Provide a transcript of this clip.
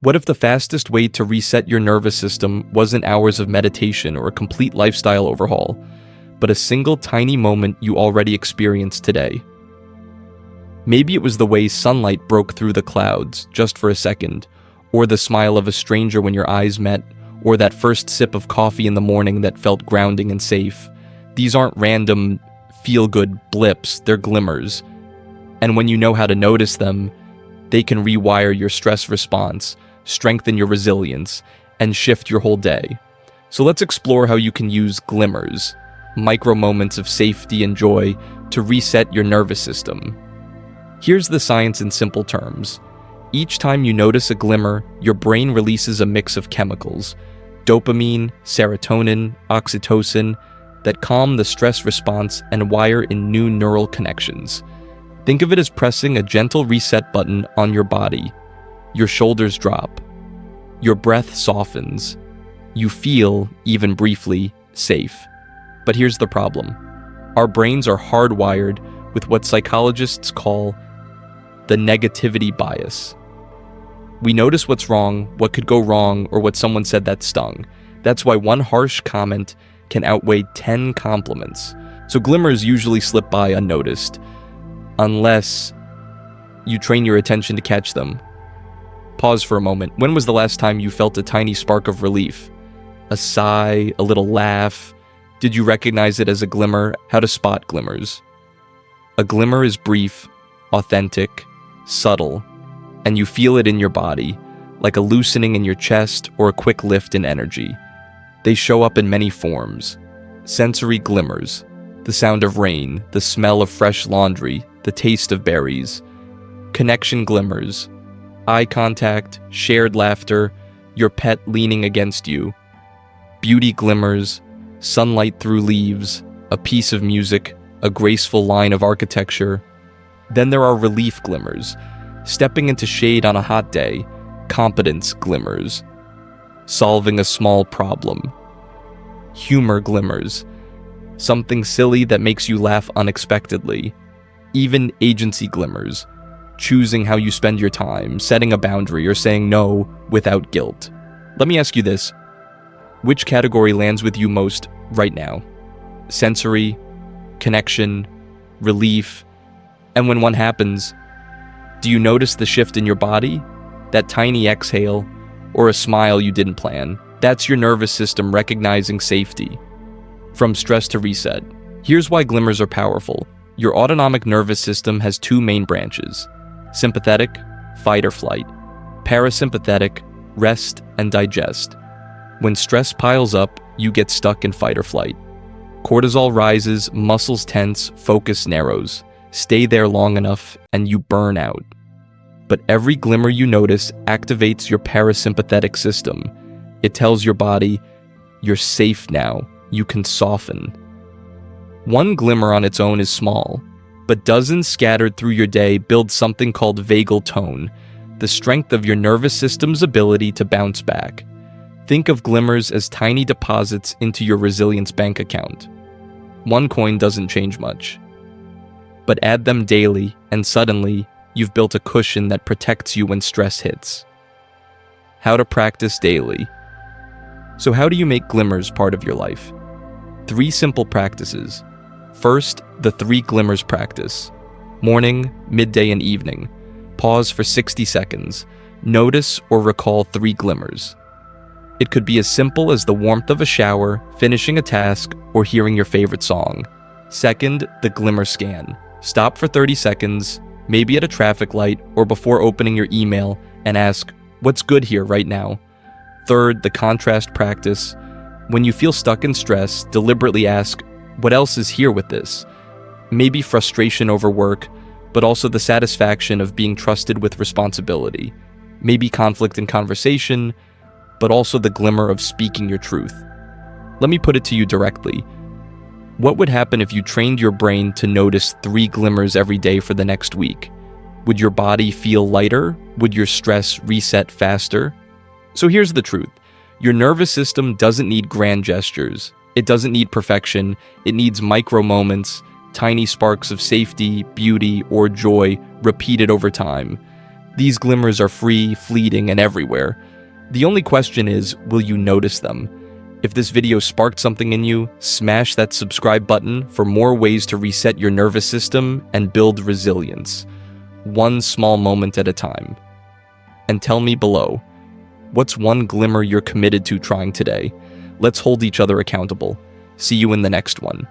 What if the fastest way to reset your nervous system wasn't hours of meditation or a complete lifestyle overhaul, but a single tiny moment you already experienced today? Maybe it was the way sunlight broke through the clouds just for a second, or the smile of a stranger when your eyes met, or that first sip of coffee in the morning that felt grounding and safe. These aren't random, feel-good blips, they're glimmers. And when you know how to notice them, they can rewire your stress response, strengthen your resilience, and shift your whole day. So let's explore how you can use glimmers, micro moments of safety and joy, to reset your nervous system. Here's the science in simple terms. Each time you notice a glimmer, your brain releases a mix of chemicals, dopamine, serotonin, oxytocin, that calm the stress response and wire in new neural connections. Think of it as pressing a gentle reset button on your body. Your shoulders drop. Your breath softens. You feel, even briefly, safe. But here's the problem. Our brains are hardwired with what psychologists call the negativity bias. We notice what's wrong, what could go wrong, or what someone said that stung. That's why one harsh comment can outweigh 10 compliments. So glimmers usually slip by unnoticed, unless you train your attention to catch them. Pause for a moment. When was the last time you felt a tiny spark of relief? A sigh, a little laugh? Did you recognize it as a glimmer? How to spot glimmers. A glimmer is brief, authentic, subtle, and you feel it in your body, like a loosening in your chest or a quick lift in energy. They show up in many forms. Sensory glimmers, the sound of rain, the smell of fresh laundry, the taste of berries. Connection glimmers, eye contact, shared laughter, your pet leaning against you. Beauty glimmers, sunlight through leaves, a piece of music, a graceful line of architecture. Then there are relief glimmers, stepping into shade on a hot day, competence glimmers, solving a small problem. Humor glimmers, something silly that makes you laugh unexpectedly. Even agency glimmers, choosing how you spend your time, setting a boundary, or saying no without guilt. Let me ask you this. Which category lands with you most right now? Sensory, connection, relief, and when one happens, do you notice the shift in your body? That tiny exhale, or a smile you didn't plan? That's your nervous system recognizing safety. From stress to reset. Here's why glimmers are powerful. Your autonomic nervous system has two main branches: sympathetic, fight or flight; parasympathetic, rest and digest. When stress piles up, you get stuck in fight or flight. Cortisol rises, muscles tense, focus narrows. Stay there long enough, and you burn out. But every glimmer you notice activates your parasympathetic system. It tells your body, you're safe now, you can soften. One glimmer on its own is small, but dozens scattered through your day build something called vagal tone, the strength of your nervous system's ability to bounce back. Think of glimmers as tiny deposits into your resilience bank account. One coin doesn't change much. But add them daily, and suddenly, you've built a cushion that protects you when stress hits. How to practice daily. So how do you make glimmers part of your life? 3 simple practices. First, the 3 glimmers practice. Morning, midday, and evening. Pause for 60 seconds. Notice or recall 3 glimmers. It could be as simple as the warmth of a shower, finishing a task, or hearing your favorite song. Second, the glimmer scan. Stop for 30 seconds, maybe at a traffic light or before opening your email, and ask, what's good here right now? Third, the contrast practice. When you feel stuck in stress, deliberately ask, what else is here with this? Maybe frustration over work, but also the satisfaction of being trusted with responsibility. Maybe conflict in conversation, but also the glimmer of speaking your truth. Let me put it to you directly. What would happen if you trained your brain to notice 3 glimmers every day for the next week? Would your body feel lighter? Would your stress reset faster? So here's the truth. Your nervous system doesn't need grand gestures. It doesn't need perfection. It needs micro moments, tiny sparks of safety, beauty, or joy repeated over time. These glimmers are free, fleeting, and everywhere. The only question is, will you notice them? If this video sparked something in you, smash that subscribe button for more ways to reset your nervous system and build resilience, one small moment at a time. And tell me below, what's one glimmer you're committed to trying today? Let's hold each other accountable. See you in the next one.